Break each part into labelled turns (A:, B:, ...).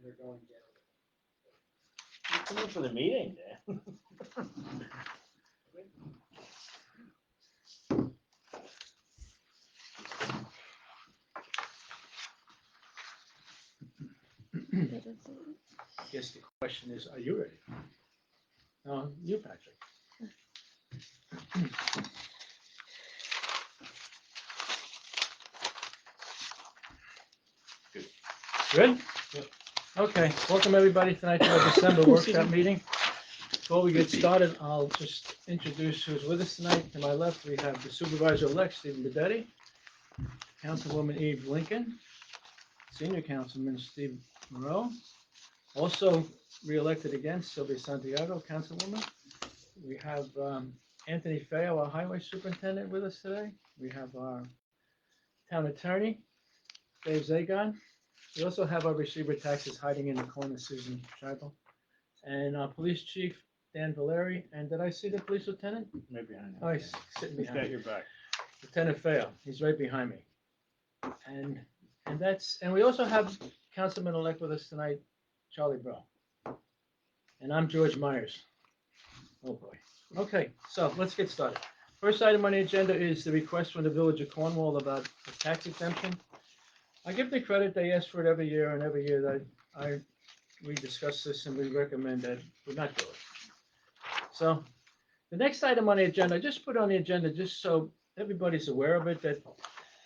A: they're going down.
B: Come in for the meeting, Dan.
C: I guess the question is, are you ready? No, you, Patrick.
B: Good.
C: Good? Yep. Okay, welcome everybody tonight to our December workshop meeting. Before we get started, I'll just introduce who's with us tonight. To my left, we have the Supervisor-elect, Stephen Bedetti, Councilwoman Eve Lincoln, Senior Councilman Steve Moreau, also re-elected again, Sylvia Santiago, Councilwoman. We have Anthony Feo, our Highway Superintendent, with us today. We have our Town Attorney, Dave Zagon. We also have our Receiver Taxes hiding in the corner, Susan Scheibel. And our Police Chief, Dan Valeri. And did I see the Police Lieutenant?
B: Right behind you.
C: Oh, he's sitting
B: He's
C: behind
B: got
C: me.
B: your back.
C: Lieutenant Feo, he's right behind me. And we also have Councilman-elect with us tonight, Charlie Bro. And I'm George Myers. Oh boy. Okay, so let's get started. First item on the agenda is the request from the Village of Cornwall about the tax exemption. I give the credit, they ask for it every year, and every year that we discuss this and we recommend that we not do it. So the next item on the agenda, I just put on the agenda just so everybody's aware of it, that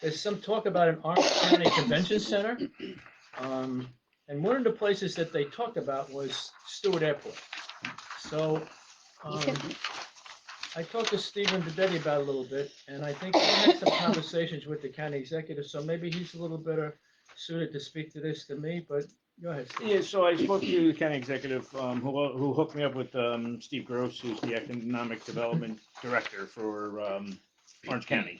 C: there's some talk about an Orange County Convention Center. And one of the places that they talked about was Stewart Airport. So I talked to Stephen Bedetti about it a little bit, and I think he had some conversations with the county executive, so maybe he's a little better suited to speak to this than me, but go ahead, Steve.
B: Yeah, so I spoke to the county executive, who hooked me up with Steve Gross, who's the economic development director for Orange County.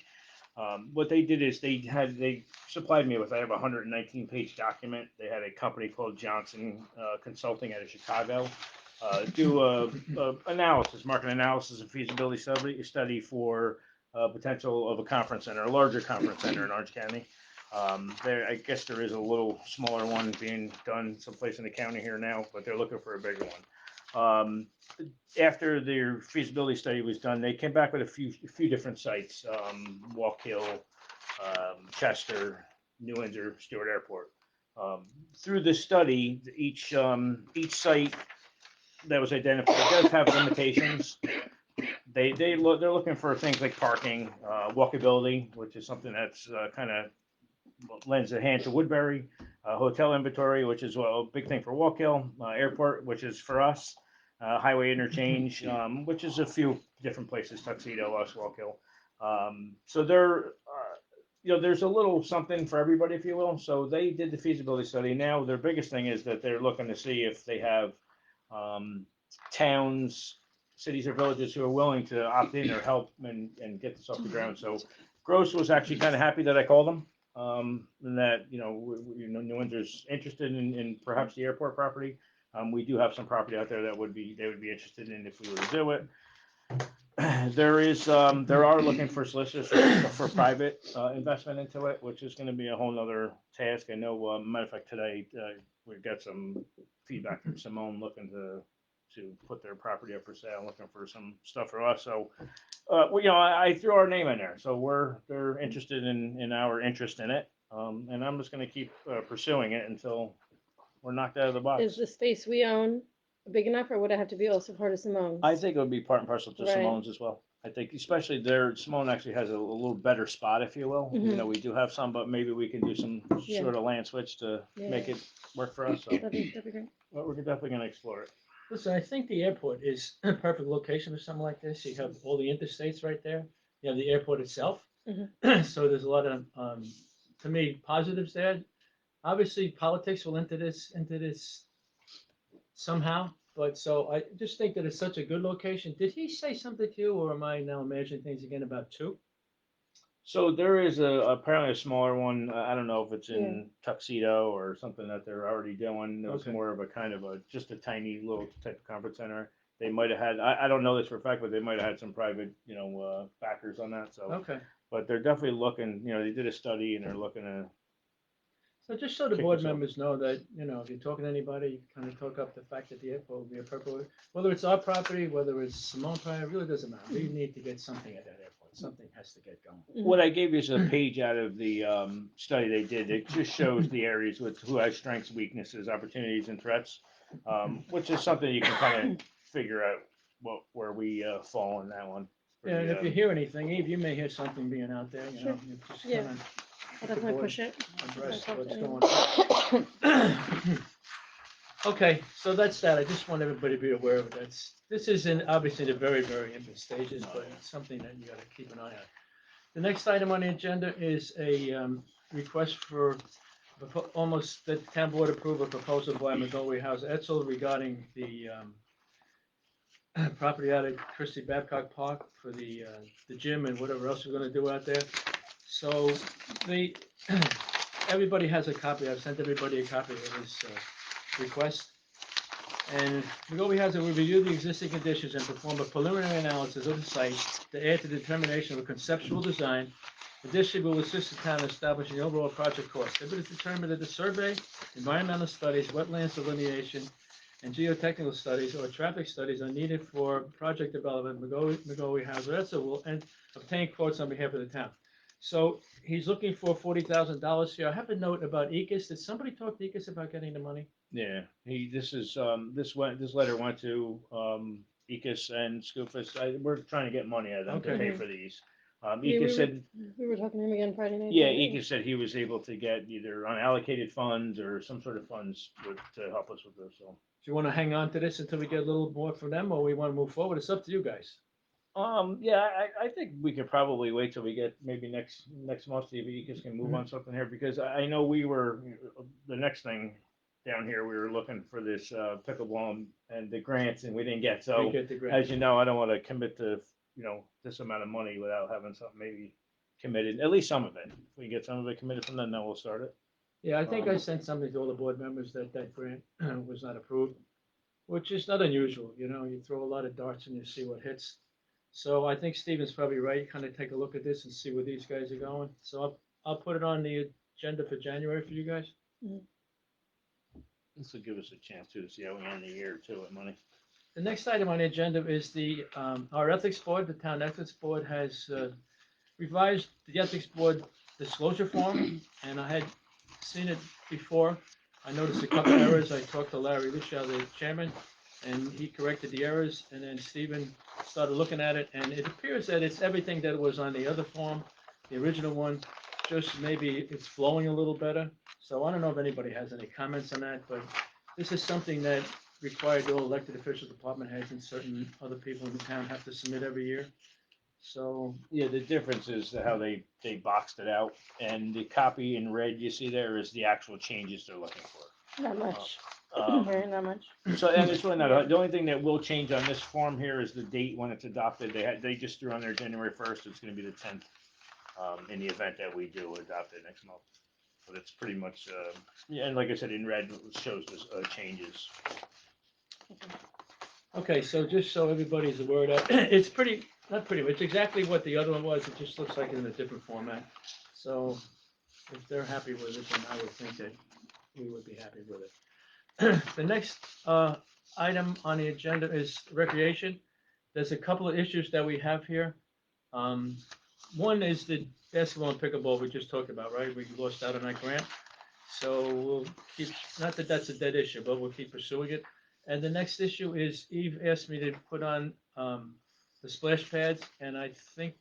B: What they did is they supplied me with, I have a 119-page document. They had a company called Johnson Consulting out of Chicago do a analysis, market analysis and feasibility study for potential of a conference center, a larger conference center in Orange County. I guess there is a little smaller one being done someplace in the county here now, but they're looking for a bigger one. After their feasibility study was done, they came back with a few different sites: Walk Hill, Chester, New Windsor, Stewart Airport. Through this study, each site that was identified does have limitations. They're looking for things like parking, walkability, which is something that's kind of lends a hand to Woodbury, hotel inventory, which is a big thing for Walk Hill, airport, which is for us, highway interchange, which is a few different places, Tuxedo, us, Walk Hill. So there's a little something for everybody, if you will. So they did the feasibility study. Now their biggest thing is that they're looking to see if they have towns, cities, or villages who are willing to opt in or help and get this off the ground. So Gross was actually kind of happy that I called him. And that New Windsor's interested in perhaps the airport property. We do have some property out there that they would be interested in if we were to do it. There are looking for solicitors for private investment into it, which is going to be a whole nother task. I know, matter of fact, today we've got some feedback from Simone looking to put their property up for sale, looking for some stuff for us. So, I threw our name in there. So they're interested in our interest in it. And I'm just going to keep pursuing it until we're knocked out of the box.
D: Is the space we own big enough, or would it have to be also part of Simone?
B: I think it would be part and parcel to
D: Right.
B: Simone's as well. I think especially Simone actually has a little better spot, if you will.
D: Mhm.
B: We do have some, but maybe we can do some
D: Yeah.
B: sort of land switch to make it work for us. So
D: That'd be great.
B: well, we're definitely going to explore it.
C: Listen, I think the airport is a perfect location for something like this. You have all the interstates right there. You have the airport itself. So there's a lot of, to me, positives there. Obviously, politics will enter this somehow. But so I just think that it's such a good location. Did he say something to you, or am I now imagining things again about two?
B: So there is apparently a smaller one. I don't know if it's in Tuxedo or something that they're already doing. It was
C: Okay.
B: more of a kind of just a tiny little type of conference center. They might have had, I don't know this for a fact, but they might have had some private, backers on that. So,
C: Okay.
B: but they're definitely looking, they did a study and they're looking to.
C: So just so the
B: Kick
C: board
B: this off.
C: members know that, you know, if you're talking to anybody, you kind of talk up the fact that the airport will be appropriate. Whether it's our property, whether it's Simone property, it really doesn't matter. We need to get something at that airport. Something has to get going.
B: What I gave you is a page out of the study they did. It just shows the areas with who has strengths, weaknesses, opportunities, and threats, which is something you can kind of figure out where we fall in that one.
C: Yeah, and if you hear anything, Eve, you may hear something being out there, you know,
D: Sure.
C: you just
D: Yeah.
C: kind
D: I'll definitely push it.
C: of address
D: I'll talk
C: what's
D: to
C: going on. Okay, so that's that. I just want everybody to be aware of it. This is in, obviously, the very, very infant stages, but it's something that you gotta keep an eye on. The next item on the agenda is a request for almost the town board approve a proposal by Magnolia House Etzel regarding the property out at Christie Babcock Park for the gym and whatever else we're gonna do out there. So the, everybody has a copy. I've sent everybody a copy of this request. And Magnolia has to review the existing conditions and perform a preliminary analysis of the site to add to the determination of a conceptual design. Additionally, will assist the town in establishing the overall project cost. If it is determined that the survey, environmental studies, wetlands delineation, and geotechnical studies or traffic studies are needed for project development, Magnolia House will obtain quotes on behalf of the town. So he's looking for $40,000 here. I have a note about ECAS. Did somebody talk to ECAS about getting the money?
B: Yeah, this letter went to Ecus and Scoofus. We're trying to get money out of them to
C: Okay.
B: pay for these.
D: Yeah,
B: Ecus said,
D: we were talking to him again Friday night.
B: yeah,
D: didn't we?
B: Ecus said he was able to get either unallocated funds or some sort of funds to help us with this. So,
C: Do you want to hang on to this until we get a little more from them, or we want to move forward? It's up to you guys.
B: yeah, I think we could probably wait till we get maybe next month, see if Ecus can move on something here, because I know we were, the next thing down here, we were looking for this pickleball and the grants, and we didn't get.
C: We
B: So
C: get the grant.
B: as you know, I don't want to commit to this amount of money without having something maybe committed, at least some of it. If we get some of it committed from them, then we'll start it.
C: Yeah, I think I sent something to all the board members that that grant was not approved, which is not unusual, you know, you throw a lot of darts and you see what hits. So I think Stephen's probably right, kind of take a look at this and see where these guys are going. So I'll put it on the agenda for January for you guys.
B: This will give us a chance too to see how we end the year too with money.
C: The next item on the agenda is our ethics board. The town ethics board has revised the ethics board disclosure form, and I had seen it before. I noticed a couple errors. I talked to Larry Lishow, the chairman, and he corrected the errors, and then Stephen started looking at it, and it appears that it's everything that was on the other form, the original one, just maybe it's flowing a little better. So I don't know if anybody has any comments on that, but this is something that required all elected officials, department heads, and certain other people in the town have to submit every year. So,
B: Yeah, the difference is how they boxed it out, and the copy in red you see there is the actual changes they're looking for.
D: Not much.
B: Um,
D: Very not much.
B: So, and it's really not, the only thing that will change on this form here is the date when it's adopted. They just threw on there January 1st. It's gonna be the 10th, in the event that we do adopt it next month. But it's pretty much, yeah, and like I said, in red it shows the changes.
C: okay, so just so everybody's aware that, it's not pretty much, exactly what the other one was, it just looks like it's in a different format. So if they're happy with it, then I would think that we would be happy with it. The next item on the agenda is recreation. There's a couple of issues that we have here. One is the basketball and pickleball we just talked about, right? We lost out on that grant. So we'll keep, not that that's a dead issue, but we'll keep pursuing it. And the next issue is Eve asked me to put on the splash pads, and I think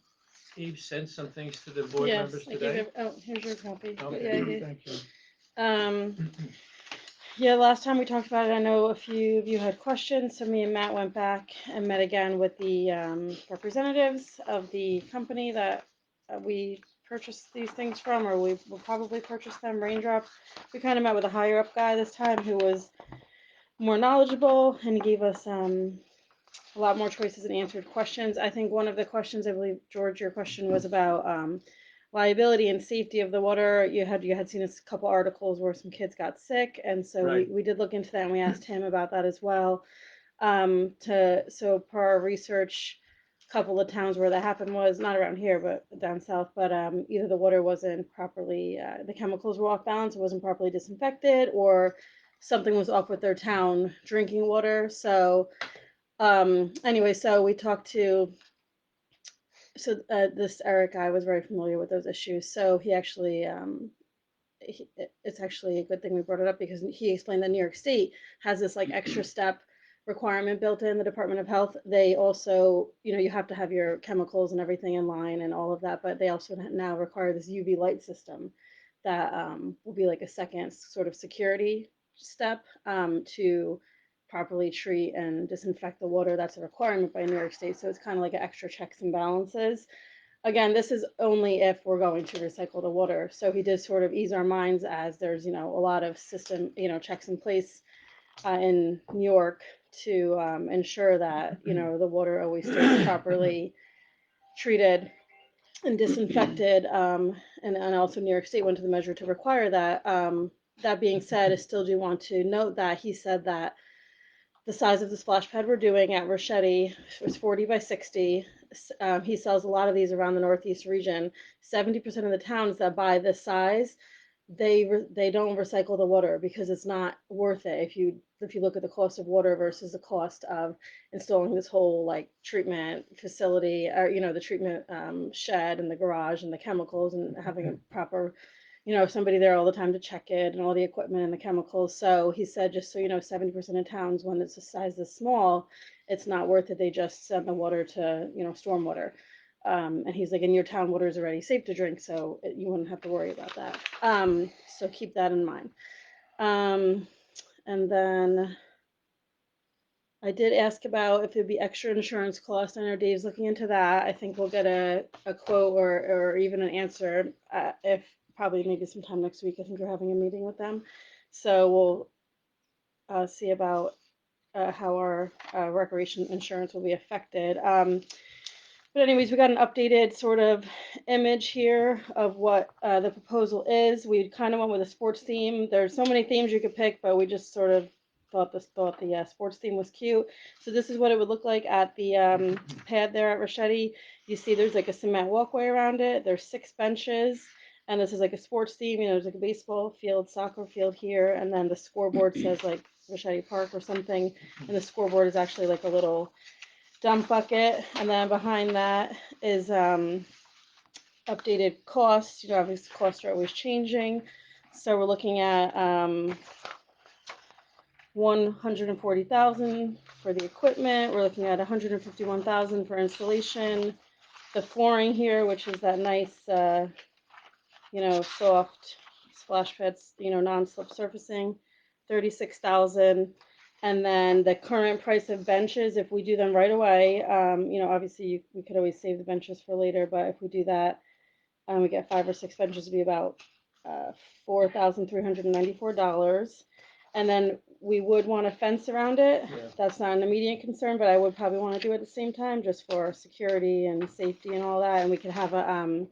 C: Eve sent some things to the board
D: Yes,
C: members
D: I gave
C: today.
D: it, oh, here's your copy. But
C: Okay,
D: yeah, I did.
C: thank you.
D: Yeah, last time we talked about it, I know a few of you had questions, so me and Matt went back and met again with the representatives of the company that we purchased these things from, or we will probably purchase them, Raindrop. We kind of met with a higher up guy this time who was more knowledgeable and gave us a lot more choices and answered questions. I think one of the questions, I believe, George, your question was about liability and safety of the water. You had seen a couple articles where some kids got sick, and so
C: Right.
D: we did look into that, and we asked him about that as well. So per our research, couple of towns where that happened was not around here, but down south. But either the water wasn't properly, the chemicals were off balance, it wasn't properly disinfected, or something was off with their town drinking water. So anyway, so we talked to this Eric guy was very familiar with those issues. So he actually it's actually a good thing we brought it up because he explained that New York State has this like extra step requirement built in the Department of Health. They also, you have to have your chemicals and everything in line and all of that, but they also now require this UV light system that will be like a second sort of security step to properly treat and disinfect the water. That's a requirement by New York State. So it's kind of like an extra checks and balances. Again, this is only if we're going to recycle the water. So he did sort of ease our minds as there's, a lot of system, checks in place in New York to ensure that, the water always stays properly treated and disinfected. And also New York State went to the measure to require that. That being said, I still do want to note that he said that the size of the splash pad we're doing at Rochetti was 40 by 60. He sells a lot of these around the Northeast region. 70% of the towns that buy this size, they don't recycle the water because it's not worth it. If you look at the cost of water versus the cost of installing this whole like treatment facility, or the treatment shed and the garage and the chemicals and having a proper somebody there all the time to check it and all the equipment and the chemicals. So he said, just so 70% of towns, when it's a size this small, it's not worth it. They just send the water to, storm water. And he's like, and your town water is already safe to drink, so you wouldn't have to worry about that. So keep that in mind. And then I did ask about if there'd be extra insurance costs. I know Dave's looking into that. I think we'll get a quote or even an answer if probably maybe sometime next week. I think we're having a meeting with them. So we'll see about how our recreation insurance will be affected. But anyways, we got an updated sort of image here of what the proposal is. We kind of went with a sports theme. There's so many themes you could pick, but we just sort of thought the sports theme was cute. So this is what it would look like at the pad there at Rochetti. You see there's like a cement walkway around it. There's 6 benches. And this is like a sports theme, there's like a baseball field, soccer field here, and then the scoreboard says like Rochetti Park or something. And the scoreboard is actually like a little dump bucket, and then behind that is updated costs. Obviously costs are always changing, so we're looking at $140,000 for the equipment. We're looking at $151,000 for installation. The flooring here, which is that nice soft splash pads, non-slip surfacing, $36,000. And then the current price of benches, if we do them right away, obviously we could always save the benches for later, but if we do that, we get 5 or 6 benches to be about $4,394. And then we would want a fence around it.
C: Yeah.
D: That's not an immediate concern, but I would probably want to do it at the same time just for security and safety and all that. And we could have a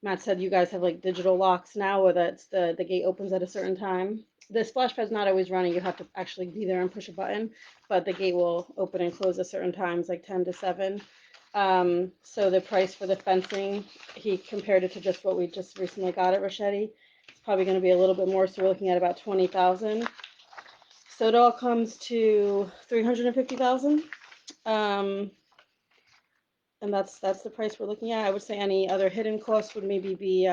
D: Matt said you guys have like digital locks now where that's the gate opens at a certain time. The splash pad's not always running. You have to actually be there and push a button, but the gate will open and close at certain times, like 10 to 7. So the price for the fencing, he compared it to just what we just recently got at Rochetti. It's probably going to be a little bit more, so we're looking at about $20,000. So it all comes to $350,000. And that's the price we're looking at. I would say any other hidden costs would maybe be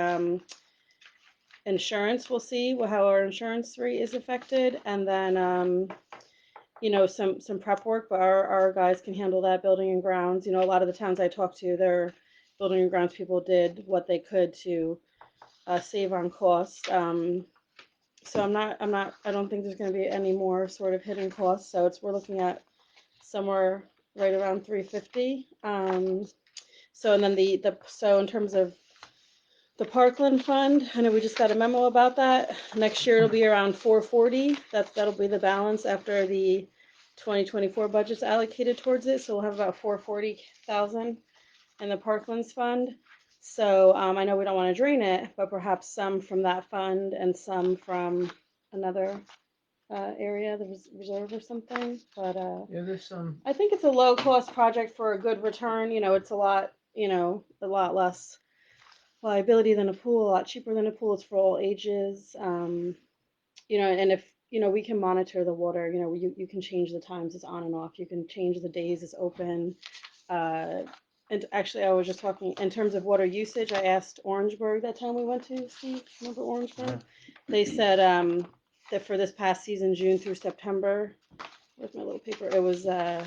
D: insurance. We'll see how our insurance rate is affected, and then some prep work. But our guys can handle that. Building and grounds. A lot of the towns I talked to, their building and grounds people did what they could to save on cost. So I don't think there's going to be any more sort of hidden costs. So we're looking at somewhere right around 350. So and then so in terms of the Parkland Fund, I know we just got a memo about that. Next year it'll be around 440. That'll be the balance after the 2024 budget's allocated towards it. So we'll have about 440,000 in the Parklands Fund. So I know we don't want to drain it, but perhaps some from that fund and some from another area, the reserve or something. But
C: Yeah, there's some,
D: I think it's a low cost project for a good return. You know, it's a lot, a lot less liability than a pool, a lot cheaper than a pool. It's for all ages. And if, we can monitor the water, you can change the times it's on and off. You can change the days it's open. Uh, and actually, I was just talking in terms of water usage. I asked Orangeburg that time we went to, Steve. Remember Orangeburg? They said that for this past season, June through September, where's my little paper? It was I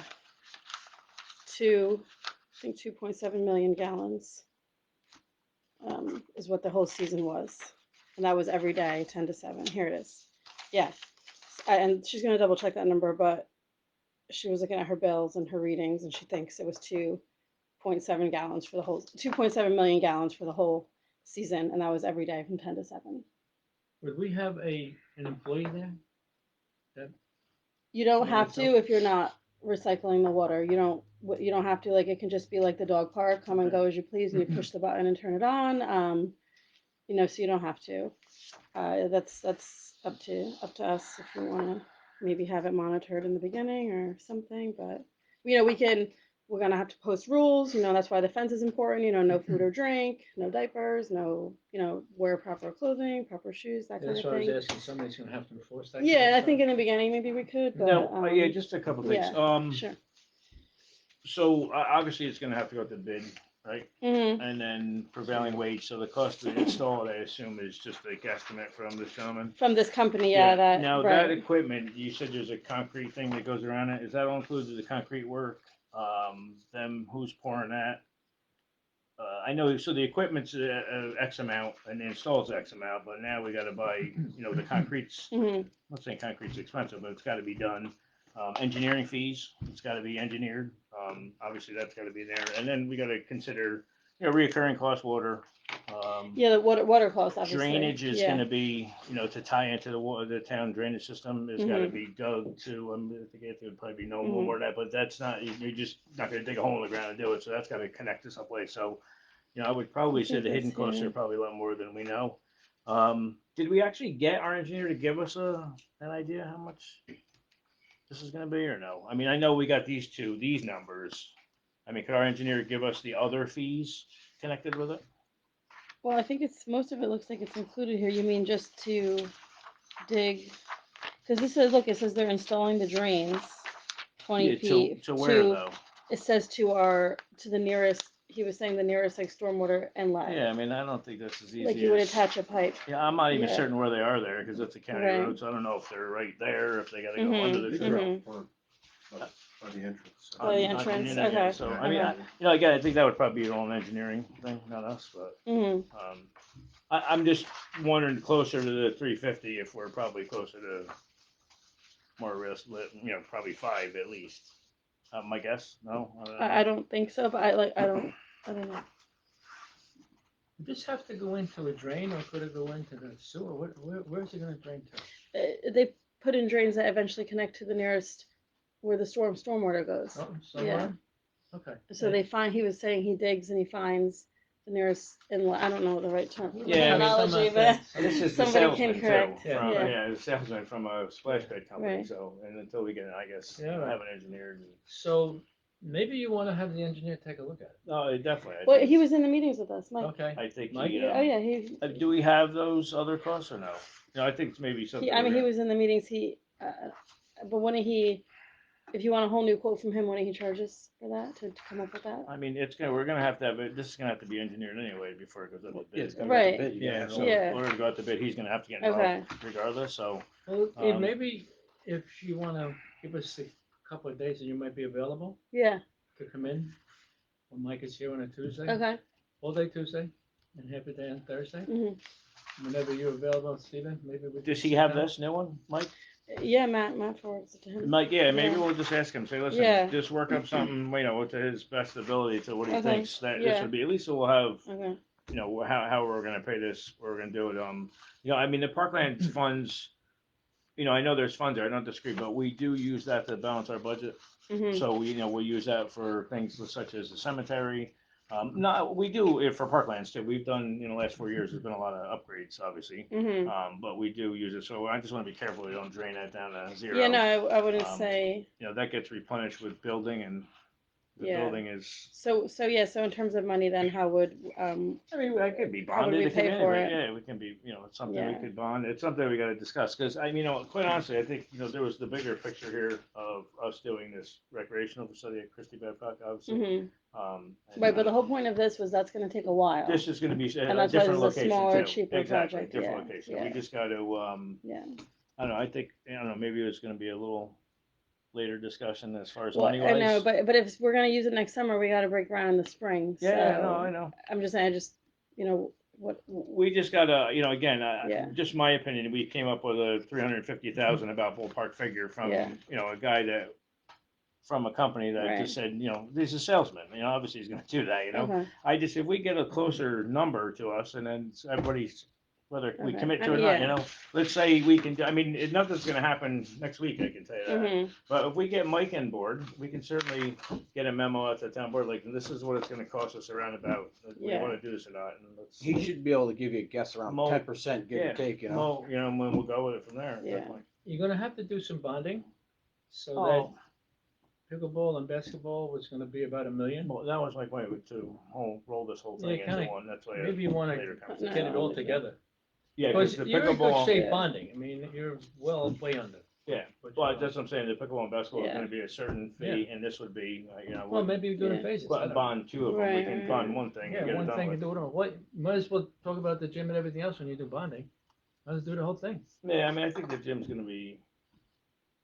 D: think 2.7 million gallons is what the whole season was, and that was every day, 10 to 7. Here it is. Yeah, and she's gonna double check that number, but she was looking at her bills and her readings, and she thinks it was 2.7 gallons for the whole 2.7 million gallons for the whole season, and that was every day from 10 to 7.
C: would we have an employee there?
D: You don't
C: Yeah,
D: have
C: so-
D: to if you're not recycling the water. You don't have to, like, it can just be like the dog park, come and go as you please, and you push the button and turn it on. So you don't have to. That's up to us if you want to maybe have it monitored in the beginning or something. But we're gonna have to post rules. That's why the fence is important. No food or drink, no diapers, no wear proper clothing, proper shoes, that kind
C: That's
D: of
C: why I was
D: thing.
C: asking, somebody's gonna have to enforce that.
D: Yeah,
C: kind
D: I
C: of
D: think
C: stuff?
D: in the beginning maybe we could, but
B: No, yeah, just a couple things.
D: yeah, sure.
B: So obviously it's gonna have to go to bid, right?
D: Hmm.
B: And then prevailing wage, so the cost to install it, I assume, is just a guesstimate from this gentleman.
D: From this company, yeah, that
B: Now, that
D: right.
B: equipment, you said there's a concrete thing that goes around it, is that all included the concrete work? Who's pouring that? I know, so the equipment's X amount and the install's X amount, but now we gotta buy, the concrete's,
D: Hmm.
B: I'm not saying concrete's expensive, but it's gotta be done. Engineering fees, it's gotta be engineered, obviously that's gotta be there, and then we gotta consider, reoccurring cost water.
D: Yeah, the water cost, obviously.
B: Drainage is
D: Yeah.
B: gonna be, to tie into the town drainage system, is gotta be dug to, I think it would probably be no more than that, but that's not, you're just not gonna dig a hole in the ground and do it, so that's gotta connect to someplace, so, I would probably
D: I
B: say
D: think
B: the hidden
D: that's-
B: costs
D: yeah.
B: are probably a lot more than we know. Did we actually get our engineer to give us an idea how much this is gonna be, or no? I mean, I know we got these numbers. I mean, could our engineer give us the other fees connected with it?
D: Well, I think most of it looks like it's included here. You mean just to dig? Because this says, look, it says they're installing the drains, 20
B: Yeah,
D: feet
B: to where though?
D: It says to the nearest. He was saying the nearest like stormwater inlet.
B: Yeah, I mean, I don't think that's as easy
D: Like you would
B: as.
D: attach a pipe.
B: Yeah, I'm not even
D: Yeah.
B: certain where they are there, because it's a county
D: Right.
B: road, so I don't know if they're right there, if they gotta go under the trail.
A: Or the entrance.
D: Or the entrance,
B: Yeah,
D: okay.
B: so, I mean,
D: Okay.
B: again, I think that would probably be all an engineering thing, not us, but,
D: Hmm.
B: I'm just wondering closer to the 350 if we're probably closer to more risk, probably 5 at least. My guess, no? I don't know.
D: I don't think so, but I don't know.
C: Would this have to go into a drain, or could it go into the sewer? Where's it gonna drain to?
D: They put in drains that eventually connect to the nearest where the stormwater goes.
C: Oh, somewhere? Okay.
D: So he was saying he digs and he finds the nearest inlet. I don't know the right term.
B: Yeah, I mean,
D: terminology, but
B: And this is the
D: somebody can
B: salesman too.
D: correct.
B: From,
D: Yeah.
B: the salesman from a splash pad company.
D: Right.
B: So, and until we get, I guess,
C: Yeah, right.
B: have an engineer.
C: So maybe you wanna have the engineer take a look at it.
B: No, definitely.
D: Well, he was in the meetings with us, Mike.
C: Okay.
B: I think.
C: Mike?
B: He,
D: Oh yeah, he.
B: do we have those other costs or no? No, I think it's maybe something.
D: I mean, he was in the meetings. But if you want a whole new quote from him, wouldn't he charge us for that to come up with that?
B: I mean, we're gonna have to have it. This is gonna have to be engineered anyway before it goes up to
A: Yeah,
B: bid.
A: it's gonna
D: Right.
A: go to bid, you
B: Yeah,
A: gotta
B: so
A: know.
D: Yeah.
B: in order to go out to bid, he's gonna have to get involved
D: Okay.
B: regardless. So,
C: Well, Abe,
B: Um,
C: maybe if you wanna give us a couple of days and you might be available
D: Yeah.
C: to come in, when Mike is here on a Tuesday,
D: Okay.
C: all day Tuesday, and half a day on Thursday.
D: Hmm.
C: Whenever you're available, Stephen, maybe we.
B: does
C: can
B: he
C: sit
B: have
C: down.
B: this new one, Mike?
D: Yeah, Matt forwards it to him.
B: Mike, yeah, maybe
D: Yeah.
B: we'll just ask him. Say, listen,
D: Yeah.
B: just work up something, to his best ability to what he
D: Okay.
B: thinks that this
D: Yeah.
B: would be. At least we'll have,
D: Okay.
B: how we're gonna pay this, what we're gonna do it. I mean, the parkland funds. I know there's funds there. I don't disagree, but we do use that to balance our budget.
D: Hmm.
B: So we use that for things such as the cemetery, No, we do it for parklands too. We've done, in the last 4 years, there's been a lot of upgrades, obviously.
D: Mm-hmm.
B: But we do use it, so I just wanna be careful we don't drain that down to zero.
D: Yeah, no, I wouldn't
B: Um,
D: say,
B: That gets replenished with building, and the
D: Yeah.
B: building is,
D: so yeah, so in terms of money then, how would,
B: I mean, that could be
D: How would
B: bonded,
D: we
B: it could be
D: pay for
B: anything,
D: it?
B: yeah, we can be, it's something we
D: Yeah.
B: could bond, it's something we gotta discuss, cause quite honestly, I think, there was the bigger picture here of us doing this recreational facility at Christie Babcock, obviously.
D: mm-hmm.
B: And,
D: Right, but the whole point of this was that's gonna take a while.
B: This is gonna be
D: And
B: a
D: that's why
B: different
D: this is a
B: location
D: smaller,
B: too.
D: cheaper
B: Exactly,
D: project,
B: different
D: yeah,
B: location. We
D: yeah.
B: just gotta,
D: Yeah.
B: I don't know, I don't know, maybe it's gonna be a little later discussion as far as
D: Well,
B: money
D: I know,
B: wise.
D: but if we're gonna use it next summer, we gotta break ground in the spring, so.
B: Yeah, no, I know.
D: I'm just saying, what,
B: We just gotta, again,
D: Yeah.
B: just my opinion, we came up with a 350,000 about ballpark figure from,
D: Yeah.
B: a guy from a company that
D: Right.
B: just said, he's a salesman, obviously he's gonna do that,
D: okay,
B: if we get a closer number to us and then everybody's, whether we
D: Okay.
B: commit
D: I
B: to it or
D: mean,
B: not,
D: yeah.
B: let's say we can, nothing's gonna happen next week, I can tell you that.
D: mm-hmm,
B: But if we get Mike on board, we can certainly get a memo out to the town board, like, this is what it's gonna cost us around about, if we
D: Yeah.
B: wanna do this or not, and let's.
A: He should be able to give you a guess around
B: Mo-
A: 10%, give
B: yeah,
A: or take,
B: Well, and we'll go with it from there,
D: Yeah.
B: definitely.
C: You're gonna have to do some bonding, so
B: Oh,
C: that pickleball and basketball was gonna be about $1 million.
B: well, that was my point, to roll this whole thing
C: Yeah,
B: into
C: kinda-
B: one, that's why.
C: Maybe you wanna
B: later conversation.
C: get it all
D: No,
C: together.
B: Yeah, cause
C: Because
B: the
C: you're in good
B: pickleball,
C: shape
D: Yeah.
C: bonding, I mean, you're well way under.
B: Yeah,
C: what you
B: well,
C: want.
B: that's what I'm saying, the pickleball and basketball is
D: Yeah.
B: gonna be a certain fee, and this would be,
C: Well, maybe you do it in
D: Yeah.
C: phases. I don't know.
B: bond two of them, we
D: Right,
B: can
D: right,
B: bond
D: right.
B: one thing and
C: Yeah,
B: get it
C: one
B: done
C: thing
B: with.
C: and do it all. What, might as well talk about the gym and everything else when you do bonding. Might as well do the whole thing.
B: Yeah, I think the gym's gonna be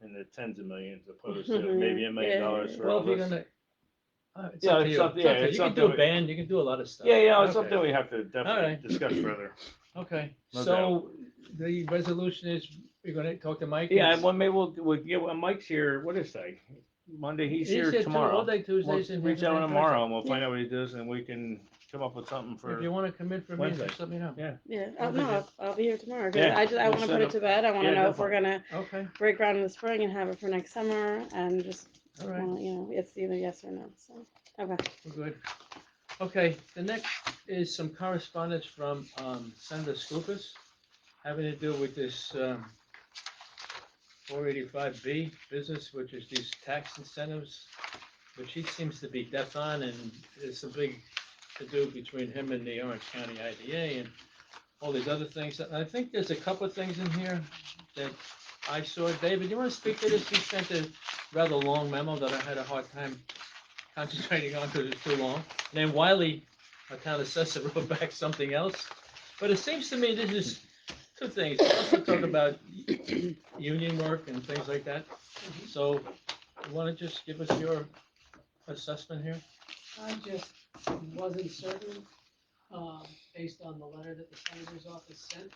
B: in the tens of millions opposed to
D: Mhm.
B: maybe $1 million
D: Yeah.
B: for
C: Well,
B: all
C: if you're
B: this.
C: gonna, it's
B: Yeah,
C: up to
B: it's
C: you.
B: something-
C: It's up
B: yeah,
C: to you.
B: it's
C: You can
B: something
C: do
B: we-
C: a band, you can do a lot of stuff.
B: Yeah, it's
C: Okay.
B: something we have to definitely
C: Alright.
B: discuss further.
C: Okay,
B: No
C: so the resolution is, you're gonna talk to Mike?
B: Yeah,
C: and-
B: well, maybe we'll get, Mike's here, what is that? Monday, he's here
C: too,
B: tomorrow.
C: all day Tuesdays
B: We'll
C: and.
B: reach out
C: Wednesday,
B: tomorrow and we'll
D: Yeah.
B: find out what he does and we can come up with something
C: Thursday. If
B: for,
C: you wanna come in for me,
B: Wednesday.
C: just let me know.
B: yeah.
D: Yeah,
C: No big
D: no,
C: deal.
D: I'll be here tomorrow, 'cause
B: Yeah,
D: I
B: we'll
D: wanna
B: set
D: put it
B: up-
D: to bed, I wanna
B: yeah,
D: know if we're gonna
C: Okay,
D: break ground in the spring and have it for next summer, and just,
C: all right,
D: it's either yes or no, so, okay.
C: we're good. Okay, the next is some correspondence from Senator Scoopus having to do with this 485B business, which is these tax incentives, which he seems to be deaf on, and it's a big to-do between him and the Orange County IDA and all these other things. And I think there's a couple of things in here that I saw. David, you want to speak to this? He sent a rather long memo that I had a hard time concentrating on because it's too long. And then Wiley, our town assessor, wrote back something else. But it seems to me this is two things. We also talk about union work and things like that. So you want to just give us your assessment here?
E: I just wasn't certain, based on the letter that the senator's office sent,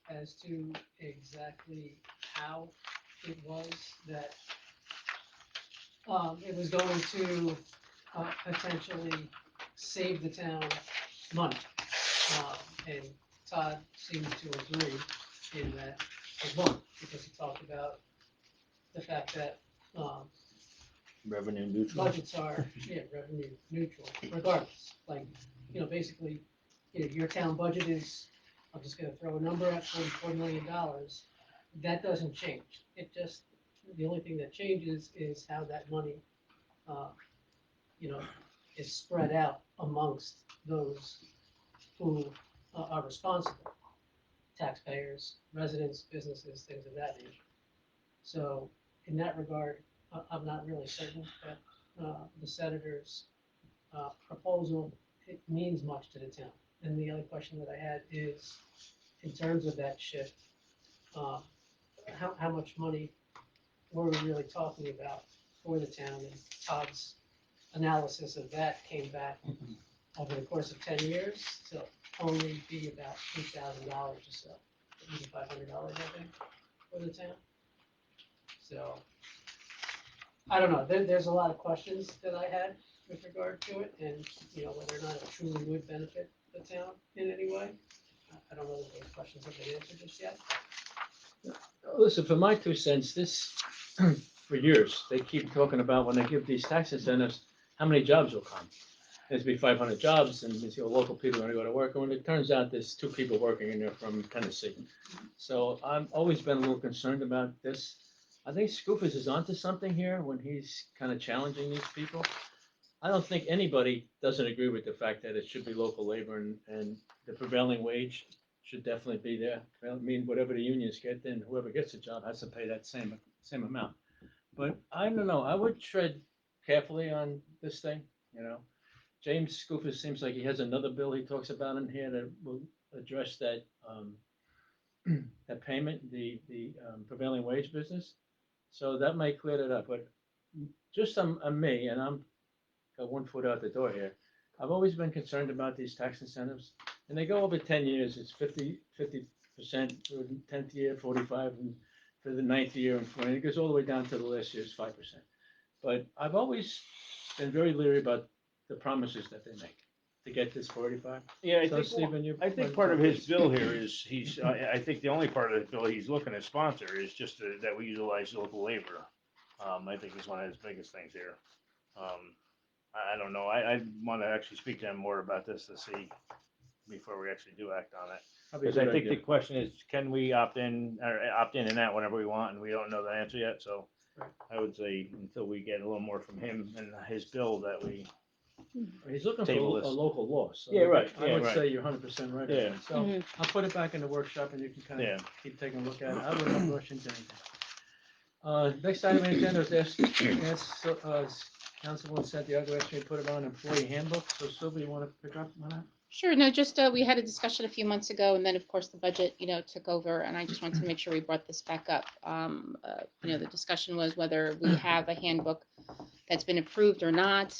E: as to exactly how it was that, it was going to, potentially save the town money. And Todd seemed to agree in that as well, because he talked about the fact that,
B: Revenue neutral.
E: budgets are, revenue neutral regardless. Like, basically, your town budget is, I'm just gonna throw a number at $44 million. That doesn't change. It just, the only thing that changes is how that money, is spread out amongst those who are responsible. Taxpayers, residents, businesses, things of that nature. So in that regard, I'm not really certain that the senator's proposal, it means much to the town. And the other question that I had is, in terms of that shift, how much money were we really talking about for the town? And Todd's analysis of that came back over the course of 10 years to only be about $2,000 or so, $8,500, I think, for the town. So, I don't know, there's a lot of questions that I had with regard to it, and, whether or not it truly would benefit the town in any way. I don't know that those questions have been answered just yet.
C: Listen, for my 2 cents, this, for years, they keep talking about when they give these tax incentives, how many jobs will come. there's be 500 jobs, and these local people are gonna go to work, and when it turns out there's 2 people working in there from Tennessee. So I've always been a little concerned about this. I think Scoopers is onto something here when he's kind of challenging these people. I don't think anybody doesn't agree with the fact that it should be local labor, and the prevailing wage should definitely be there. I mean, whatever the unions get, then whoever gets the job has to pay that same amount. But I don't know, I would tread carefully on this thing, you know. James Scoopers seems like he has another bill he talks about in here that will address that, that payment, the prevailing wage business. So that might clear that up, but just on me, and I'm got 1 foot out the door here, I've always been concerned about these tax incentives, and they go over 10 years, it's 50% for the 10th year, 45, and for the 9th year, and 20, it goes all the way down to the last year's 5%. But I've always been very leery about the promises that they make to get this 45.
B: Yeah,
C: So Stephen,
B: I think part of his bill here is I think the only part of the bill he's looking to sponsor is just that we utilize local labor. I think is one of his biggest things here. I don't know. I want to actually speak to him more about this to see before we actually do act on it. Because I think the question is, can we opt in and out whenever we want, and we don't know the answer yet. So I would say until we get a little more from him and his bill that we.
C: He's looking for
B: Table
C: a
B: this.
C: local law, so
B: Yeah, right,
C: I
B: yeah,
C: would
B: right.
C: say you're 100% right. on
B: Yeah.
C: that. So
D: Mhm.
C: I'll put it back in the workshop, and you can kind of
B: Yeah.
C: keep taking a look at it. I wouldn't rush into anything. Next item on the agenda is Councilwoman Santiago asked me to put it on employee handbook. So Sylvia, you want to pick up on that?
F: Sure, no, just, we had a discussion a few months ago, and then, of course, the budget, took over, and I just wanted to make sure we brought this back up. The discussion was whether we have a handbook that's been approved or not,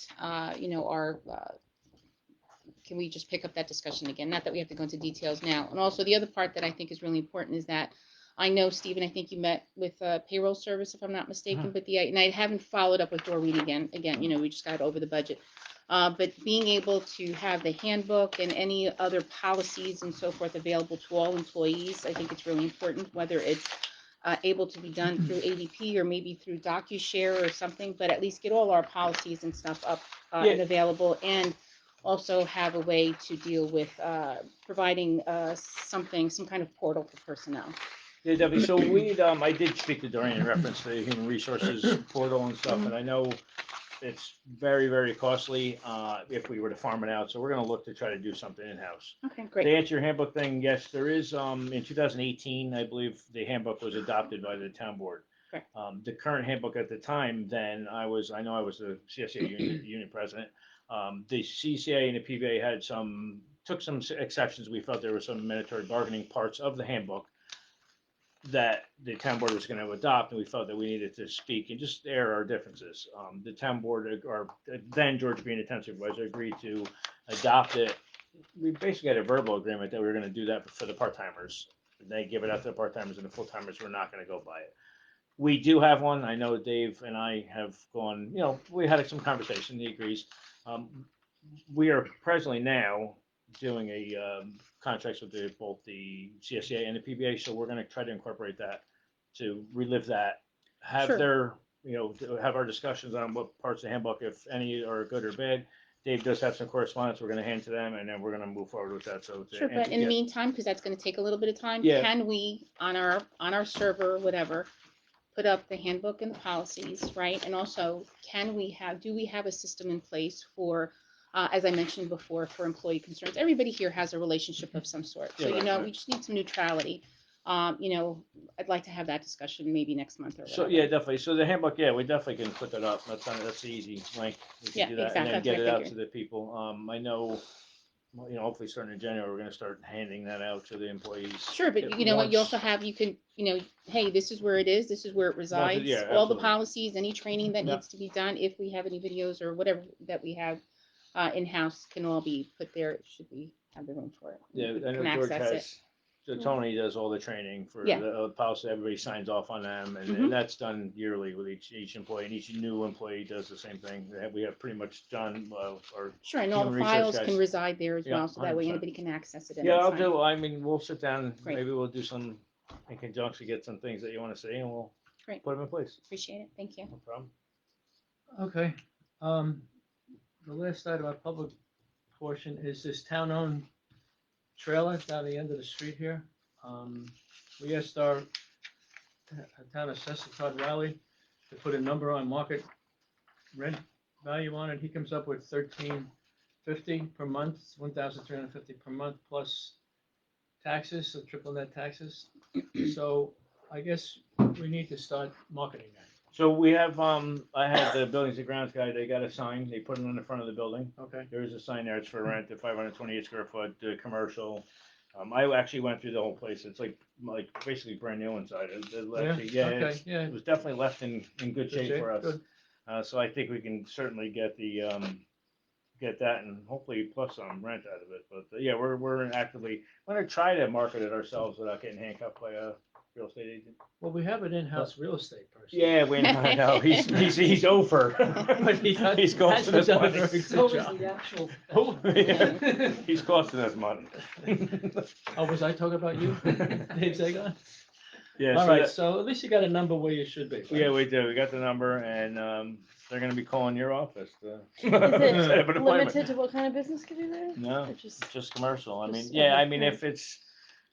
F: can we just pick up that discussion again? Not that we have to go into details now. And also, the other part that I think is really important is that I know, Stephen, I think you met with payroll service, if I'm not mistaken, but and I haven't followed up with Doreen again, we just got over the budget. But being able to have the handbook and any other policies and so forth available to all employees, I think it's really important, whether it's able to be done through ADP or maybe through DocuShare or something, but at least get all our policies and stuff up and available, and also have a way to deal with providing some kind of portal for personnel.
B: Yeah, Debbie, so I did speak to Doreen in reference to the human resources portal and stuff, and I know it's very, very costly if we were to farm it out, so we're gonna look to try to do something in-house.
F: Okay, great.
B: To answer your handbook thing, yes, there is, in 2018, I believe the handbook was adopted by the town board.
F: Correct.
B: The current handbook at the time, then, I know I was the CSA union president. The CCA and the PVA took some exceptions. We felt there were some mandatory bargaining parts of the handbook that the town board was going to adopt, and we felt that we needed to speak and just air our differences. The town board, or then George being the town supervisor, agreed to adopt it. We basically had a verbal agreement that we were going to do that for the part-timers. They give it out to the part-timers, and the full-timers were not going to go by it. We do have one. I know Dave and I have gone, we had some conversation. He agrees. We are presently now doing a contracts with both the CSCA and the PBA, so we're going to try to incorporate that to relive that, have
F: Sure.
B: have our discussions on what parts of the handbook, if any, are good or bad. Dave does have some correspondence we're going to hand to them, and then we're going to move forward with that. So
F: Sure, but in the meantime, because that's going to take a little bit of time,
B: Yeah.
F: can we, on our server or whatever, put up the handbook and the policies, right? And also, do we have a system in place for, as I mentioned before, for employee concerns? Everybody here has a relationship of some sort. So,
B: right.
F: we just need some neutrality. I'd like to have that discussion maybe next month or whatever.
B: So, yeah, definitely. So the handbook, we definitely can put that up. That's the easy link. We can
F: Yeah,
B: do that
F: exactly.
B: and then
F: That's
B: get
F: what
B: it
F: I
B: out to
F: figured.
B: the people. I know, hopefully starting in January, we're going to start handing that out to the employees.
F: Sure, but you know what, you also have, you can, hey, this is where it is, this is where it resides.
B: yeah,
F: All the
B: absolutely.
F: policies, any training that
B: Yeah.
F: needs to be done, if we have any videos or whatever that we have in-house, can all be put there, should we have the room for it.
B: Yeah,
F: We
B: I know
F: can
B: George
F: access it.
B: has, so Tony does all the training for
F: Yeah.
B: the policy, everybody signs off on them, and
F: Mhm.
B: that's done yearly with each employee, and each new employee does the same thing. We have pretty much done, or,
F: Sure, and all
B: human
F: the
B: resource
F: files
B: guys.
F: can reside there as
B: Yeah,
F: well, so that way
B: 100%.
F: anybody can access it.
B: yeah,
F: anytime.
B: I mean, we'll sit down,
F: Great.
B: maybe we'll do some, in conjunction, get some things that you want to see, and we'll
F: Great.
B: put them in place.
F: Appreciate it, thank you.
B: No problem.
C: Okay. the last item of public portion is this town-owned trailer down the end of the street here. We asked our town assessor, Todd Riley, to put a number on market rent value on it. He comes up with $13.50 per month, $1,350 per month plus taxes, so triple net taxes. So I guess we need to start marketing that.
B: So we have, I had the buildings and grounds guy, they got a sign, they put it on the front of the building.
C: Okay.
B: There is a sign there, it's for rent, the 528 square foot, commercial. I actually went through the whole place, it's like basically brand new inside. Actually, yeah,
C: Okay, yeah.
B: it was definitely left in good shape for us.
C: Good.
B: So I think we can certainly get get that and hopefully plus some rent out of it. But yeah, we're actively, we're gonna try to market it ourselves without getting handcuffed by a real estate agent.
C: Well, we have an in-house real estate person.
B: Yeah, I know, he's over.
C: But
B: He's costing us
C: done a
B: money.
C: very
E: It's
C: good
E: always
C: job.
E: the actual.
B: Yeah, he's costing us money.
C: Oh, was I talking about you, Dave Zagon?
B: Yeah,
C: All
B: so
C: right,
B: that-
C: so at least you got a number where you should be. right?
B: yeah, we do. We got the number, and they're gonna be calling your office to
D: Is
B: set up an
D: it
B: appointment.
D: limited to what kind of business can do there?
B: No,
D: Or
B: it's just commercial. I mean,
D: just
B: yeah, I
D: other
B: mean,
D: kind?
B: if it's,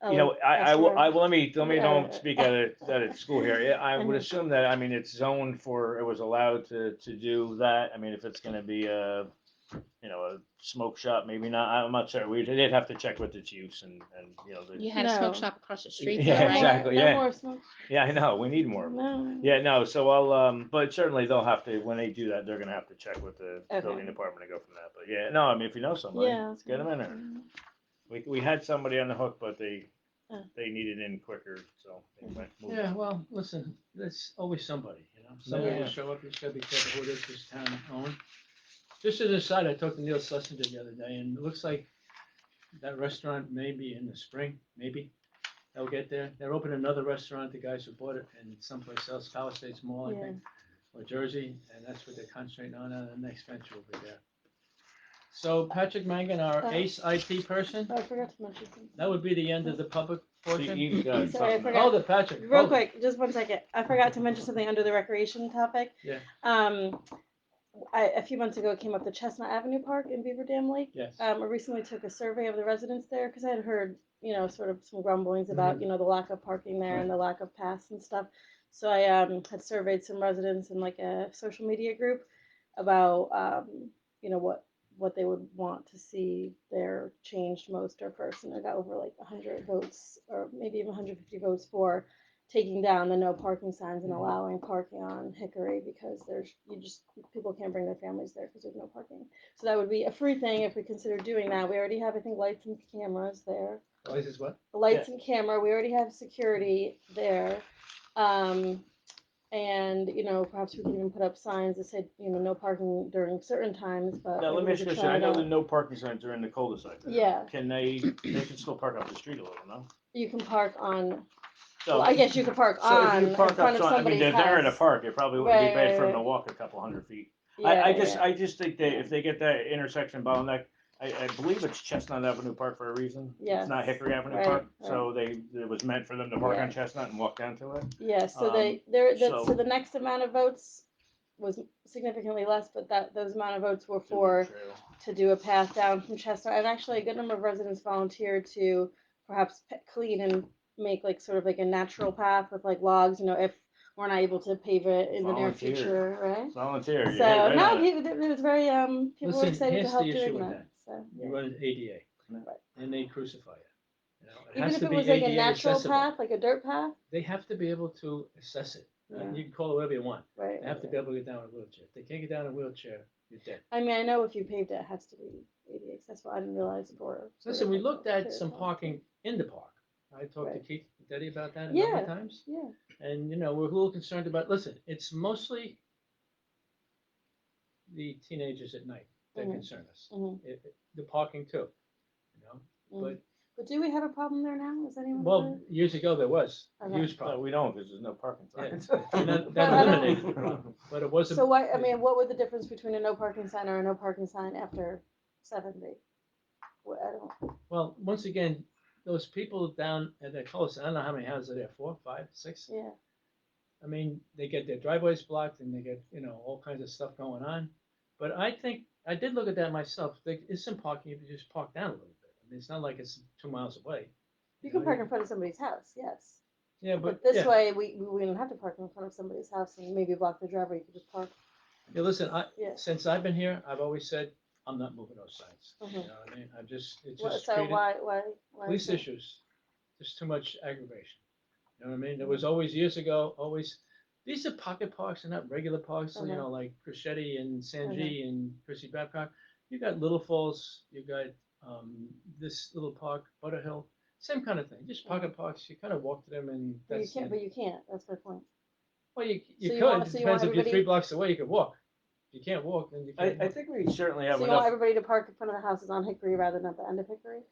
D: Oh,
B: you know,
D: like
B: I will,
D: restaurant?
B: let me
D: Yeah.
B: don't speak at school here. Yeah, I would
D: Mhm.
B: assume that, I mean, it's zoned for, it was allowed to do that. I mean, if it's gonna be a, you know, a smoke shop, maybe not. I'm not sure. They'd have to check with its use and, you know,
F: You
B: the,
F: had a smoke
D: No.
F: shop across the street,
B: Yeah,
F: though,
D: No
F: right?
B: exactly.
D: more, no
B: yeah.
D: more smoke.
B: yeah, I know, we need more.
D: No.
B: Yeah, no, so I'll, but certainly they'll have to, when they do that, they're gonna have to check with the
D: Okay.
B: building department and go from that. But yeah, no, I mean, if you know somebody,
D: Yeah.
B: let's get them in there.
D: Mhm.
B: We had somebody on the hook, but they
D: Oh.
B: needed in quicker, so they went. moved
C: Yeah,
B: on.
C: well, listen, there's always somebody, you know, somebody
B: Yeah.
C: will show up, you just gotta be careful who it is, this town owned. Just as an aside, I talked to Neil Schlesinger the other day, and it looks like that restaurant may be in the spring, maybe. They'll get there, they're opening another restaurant, the guys who bought it, and someplace else, Palisades Mall, I
D: Yeah.
C: think, or Jersey, and that's what they're concentrating on, and the next venture will be there. So Patrick Mangan, our
D: Oh.
C: ace IT person,
D: Oh, I forgot to mention something.
C: that would be the end of the public portion.
B: You've got
D: Sorry, I
B: something.
D: forgot.
C: Hold it, Patrick.
D: Real
C: hold it.
D: quick, just 1 second. I forgot to mention something under the recreation topic.
C: Yeah.
D: A few months ago, it came up the Chestnut Avenue Park in Beaver Dam Lake.
C: Yes.
D: I recently took a survey of the residents there because I had heard, you know, sort of some grumblings about, you know, the lack of parking there and the lack of paths and stuff. So I had surveyed some residents in like a social media group about, you know, what they would want to see there changed most or first. And I got over like 100 votes or maybe even 150 votes for taking down the no parking signs and allowing parking on Hickory because people can't bring their families there because there's no parking. So that would be a free thing if we consider doing that. We already have, I think, lights and cameras there.
C: Oh, this is what?
D: The lights and camera, we already have security there. And, you know, perhaps we can even put up signs that say, you know, no parking during certain times, but.
B: Now, let me
D: maybe
B: ask
D: we
B: you a
D: could
B: question. I
D: try
B: know
D: that.
B: the no parking signs are in the cul-de-sac. there.
D: Yeah.
B: Can they can still park up the street a little, no?
D: You can park on,
B: So,
D: well, I guess you could park
B: so if
D: on
B: you
D: in
B: park
D: front
B: up,
D: of
B: I mean,
D: somebody's
B: they're in a
D: house.
B: park. It probably wouldn't be
D: Right,
B: bad
D: right,
B: for them to
D: right.
B: walk a couple hundred feet.
D: Yeah,
B: I just think that if they get that intersection bottleneck, I believe it's Chestnut Avenue Park for a reason.
D: Yes.
B: It's not Hickory Avenue
D: Right,
B: Park,
D: right.
B: so it was meant for them to park
D: Yeah.
B: on Chestnut and walk down to it.
D: Yeah, so
B: so-
D: so the next amount of votes was significantly less, but those amount of votes were for to do a path down from Chestnut, and actually a good number of residents volunteered to perhaps clean and make like sort of like a natural path with like logs, you know, if we're not able to pave it in the near
B: Volunteer.
D: future, right?
B: Volunteer.
D: So
B: yeah, right
D: no,
B: on it.
D: it was very people were
C: Listen,
D: excited to
C: here's
D: help
C: the issue
D: doing
C: with
D: that. So
C: You
D: yeah.
C: run an ADA,
D: Right.
C: and they crucify you. You know, it
D: Even
C: has
D: if
C: to
D: it
C: be
D: was like a
C: ADA
D: natural
C: accessible.
D: path, like a dirt path,
C: They have to be able to assess it.
D: Yeah.
C: You can call it whatever you want.
D: right?
C: They have to be able to get down in a wheelchair. If they can't get down in a wheelchair, you're dead.
D: I mean, I know if you paved it, it has to be ADA accessible. I didn't realize for. sort
C: Listen,
D: of
C: we
D: like
C: looked
D: a
C: at
D: clear
C: some
D: path.
C: parking in the park. I talked to
D: Right.
C: Keith Daddy about that a number
D: Yeah.
C: of times.
D: Yeah.
C: And, you know, we're a little concerned about, listen, it's mostly the teenagers at night that
D: Mhm.
C: concern us.
D: Mhm.
C: The parking too, you know?
D: Mm. But do we have a problem there now? Is anyone?
C: Well,
D: aware?
C: years ago there was,
D: Okay.
C: huge
B: No,
C: problem.
B: we don't because there's no parking
C: Yeah.
B: signs.
C: And that
D: But I don't-
C: eliminated the problem, but it wasn't.
D: So why? I mean, what would the difference between a no parking sign or a no parking sign after 7 be? Well, I don't.
C: Well, once again, those people down at the close, I don't know how many houses are there, 4, 5, 6?
D: Yeah.
C: I mean, they get their driveways blocked and they get, you know, all kinds of stuff going on. But I think, I did look at that myself. There is some parking if you just park down a little bit. I mean, it's not like it's 2 miles away.
D: You can park in front of somebody's house, yes.
C: Yeah,
D: But
C: but,
D: this
C: yeah.
D: way, we don't have to park in front of somebody's house and maybe block the driveway. You could just park.
C: Yeah, listen,
D: Yeah.
C: since I've been here, I've always said, I'm not moving those signs.
D: Mhm.
C: You know what I mean? It's
D: What-
C: just
D: So
C: created
D: why?
C: police
D: is that?
C: issues. There's too much aggravation. You know what I mean? There was always, years ago, these are pocket parks, they're not regular parks, you know, like Crescetti and Sanji and Chrissy Babcock. You got Little Falls, you got, this little park, Butterhill, same kind of thing, just pocket parks, you kind of walk to them and
D: But you
C: that's.
D: can't. But you can't. That's my point.
C: Well, you
D: So you
C: could,
D: want-
C: it
D: so you
C: depends
D: want
C: if you're 3
D: everybody-
C: blocks away, you could walk. If you can't walk, then you can't
B: I
C: walk.
B: think we certainly have
D: So you want
B: enough.
D: everybody to park in front of the houses on Hickory rather than at the end of Hickory?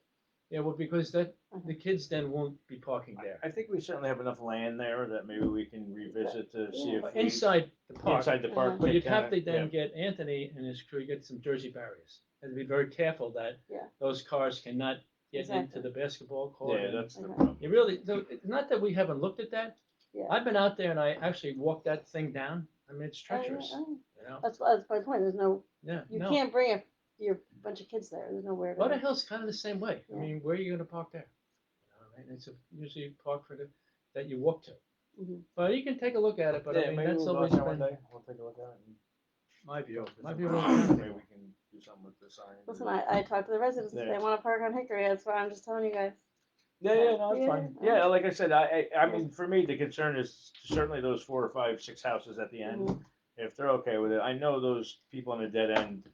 C: Yeah, well, because the kids then won't be parking there.
B: I think we certainly have enough land there that maybe we can revisit to see if we,
C: Inside the park.
B: inside the park.
C: But
B: they
C: you'd have
B: kinda-
C: to then get Anthony and his crew, get some Jersey barriers, and be very careful that
D: Yeah.
C: those cars cannot get
D: Exactly.
C: into the basketball court.
B: Yeah,
C: and
B: that's the
D: Okay.
B: problem.
C: You really, not that we haven't looked at that.
D: Yeah.
C: I've been out there and I actually walked that thing down. I mean, it's
D: Oh, yeah,
C: treacherous,
D: oh.
C: you know?
D: That's my point. There's no.
C: Yeah,
D: You
C: no.
D: can't bring your bunch of kids there. There's nowhere to.
C: Butterhill's kind of the same way. I
D: Yeah.
C: mean, where are you gonna park there? You know what I mean? It's usually a park that you walk to.
D: Mhm.
C: But you can take a look at it, but I
B: Yeah,
C: mean,
B: maybe
C: that's
B: we'll go
C: always
B: out there one
C: been
B: day. We'll take a look at it. And
C: my view.
B: go
C: My
B: through
C: view.
B: some- Maybe we can do something with the sign.
D: Listen, I talked to the residents. If
B: Yeah.
D: they want to park on Hickory, that's why I'm just telling you guys.
B: Yeah, yeah, no, that's
D: Yeah,
B: fine.
D: yeah.
B: Yeah, like I said, I mean, for me, the concern is certainly those 4 or 5, 6 houses at the end.
D: Mhm.
B: If they're okay with it, I know those people on the dead end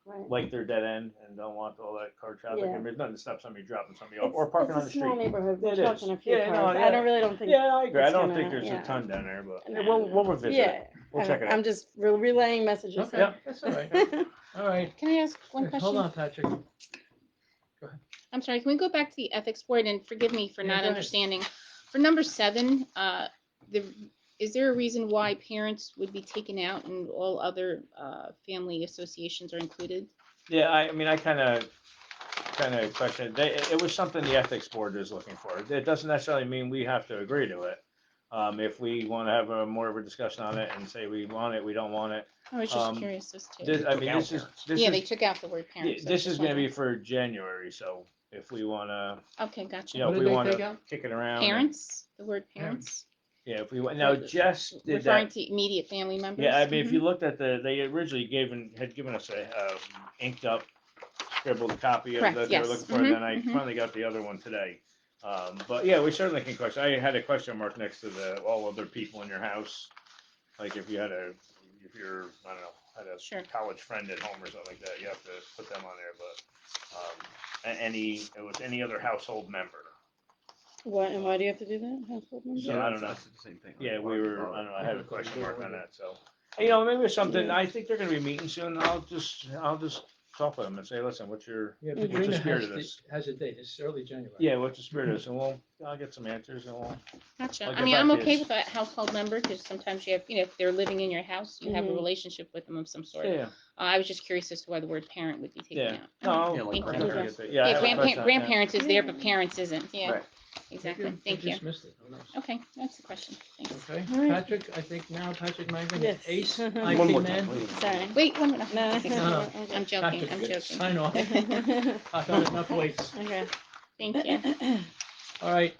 D: Right.
B: like their dead end and don't want all that car traffic.
D: Yeah.
B: And there's nothing to stop somebody dropping somebody off or parking
D: it's
B: on
D: a
B: the
D: small
B: street.
D: neighborhood. We're
B: It is.
D: talking a few
B: Yeah, no,
D: cars.
B: yeah.
D: I don't think.
B: Yeah, I agree. I
D: it's
B: don't
D: gonna-
B: think there's
D: yeah.
B: a ton down there, but
D: No.
B: we'll revisit
D: Yeah.
B: it. We'll check it out.
D: I'm just relaying messages.
C: Okay,
B: Yeah.
C: that's all right. All right.
F: Can I ask one question?
C: Hold on, Patrick.
F: I'm sorry, can we go back to the ethics board, and forgive me for
C: Yeah,
F: not
C: go ahead.
F: understanding. For number 7, is there a reason why parents would be taken out and all other family associations are included?
B: Yeah, I mean, I kind of questioned. It was something the ethics board is looking for. It doesn't necessarily mean we have to agree to it. If we want to have more of a discussion on it and say we want it, we don't want it.
F: I was just
B: Um,
F: curious as to.
B: This
F: Yeah, they
B: is
F: took out the word parents.
B: this is going to be for January. So if we want to,
F: Okay, gotcha.
B: you know,
C: What
B: if
C: did
B: we
C: they
B: want
C: take
B: to
C: out?
B: kick it around.
F: Parents, the word parents,
B: Yeah, if we want. Now, Jess did
F: referring
B: that.
F: to immediate family members.
B: Yeah, I mean, if
F: Mhm.
B: you looked at they originally had given us a inked up, scribbled copy of
F: Correct,
B: that they were
F: yes.
B: looking for, and then I
F: Mhm, mhm.
B: finally got the other one today. But yeah, we certainly can question. I had a question mark next to all other people in your house, like if you're, I don't know, had a
F: Sure.
B: college friend at home or something like that, you have to put them on there. But it was any other household member.
D: What and why do you have to do that? Household members?
B: So I don't know.
A: That's the same thing.
B: Yeah, we were. I don't know. I had a question mark on that. So, you know, maybe it's something.
D: Yeah.
B: I think they're going to be meeting soon. I'll just talk with them and say, listen, what's your
C: Yeah,
D: Mhm.
B: what's the
C: Katrina
B: spirit of this?
C: has a date. It's early January.
B: Yeah, what's the spirit of this? And I'll get some answers and
F: Gotcha.
B: I'll
F: I
B: get
F: mean,
B: back
F: I'm
B: to you.
F: okay with a household member because sometimes you have, if they're living in your house, you have a
D: Mhm.
F: relationship with them of some sort.
B: yeah,
F: I was just curious as to why the word parent would be taken
B: yeah.
F: out.
B: No,
A: Yeah, like
F: Thank you.
A: grandparents.
B: Yeah, I
F: Yeah,
B: have a question on that.
F: grandparents is there,
D: Yeah.
F: but parents isn't. Yeah,
B: Right.
F: exactly.
C: Maybe
F: Thank
C: they
F: you.
C: just missed it. Who knows?
F: Okay, that's the question. Thanks.
C: Okay,
D: All right.
C: Patrick, I think now Patrick Magnan,
D: Yes.
C: ace
D: One
C: IT
A: One more
C: man.
A: time, please.
D: Sorry.
F: Wait, 1 minute.
D: No.
F: Okay.
C: No.
F: I'm joking.
C: Patrick,
F: I'm joking.
C: sign off.
D: Okay.
C: I've had enough weights.
F: Thank you.
C: All right,